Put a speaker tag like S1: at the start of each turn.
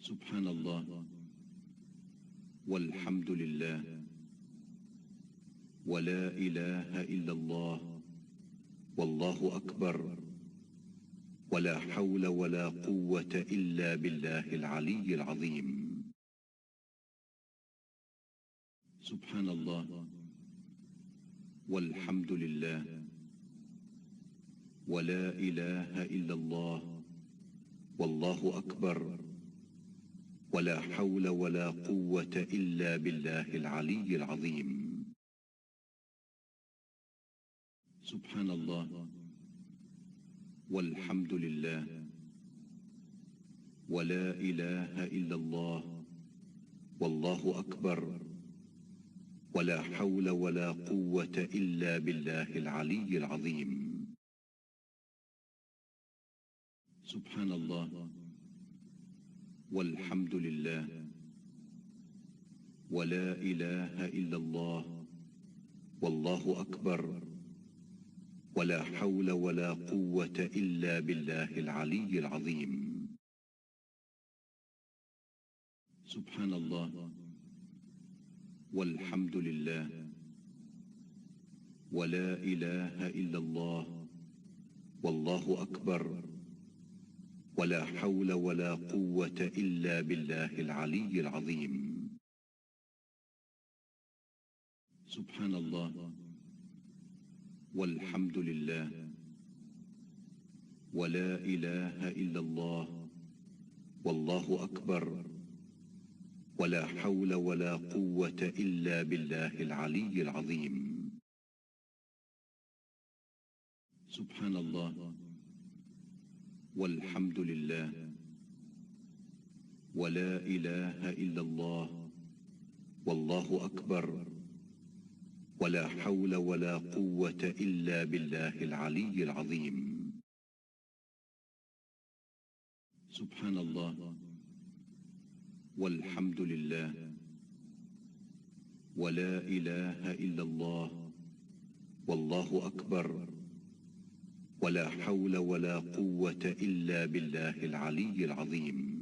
S1: سبحان الله والحمد لله ولا إله إلا الله والله أكبر ولا حول ولا قوة إلا بالله العلي العظيم. سبحان الله والحمد لله ولا إله إلا الله والله أكبر ولا حول ولا قوة إلا بالله العلي العظيم. سبحان الله والحمد لله ولا إله إلا الله والله أكبر ولا حول ولا قوة إلا بالله العلي العظيم. سبحان الله والحمد لله ولا إله إلا الله والله أكبر ولا حول ولا قوة إلا بالله العلي العظيم. سبحان الله والحمد لله ولا إله إلا الله والله أكبر ولا حول ولا قوة إلا بالله العلي العظيم. سبحان الله والحمد لله ولا إله إلا الله والله أكبر ولا حول ولا قوة إلا بالله العلي العظيم. سبحان الله والحمد لله ولا إله إلا الله والله أكبر ولا حول ولا قوة إلا بالله العلي العظيم. سبحان الله والحمد لله ولا إله إلا الله والله أكبر ولا حول ولا قوة إلا بالله العلي العظيم.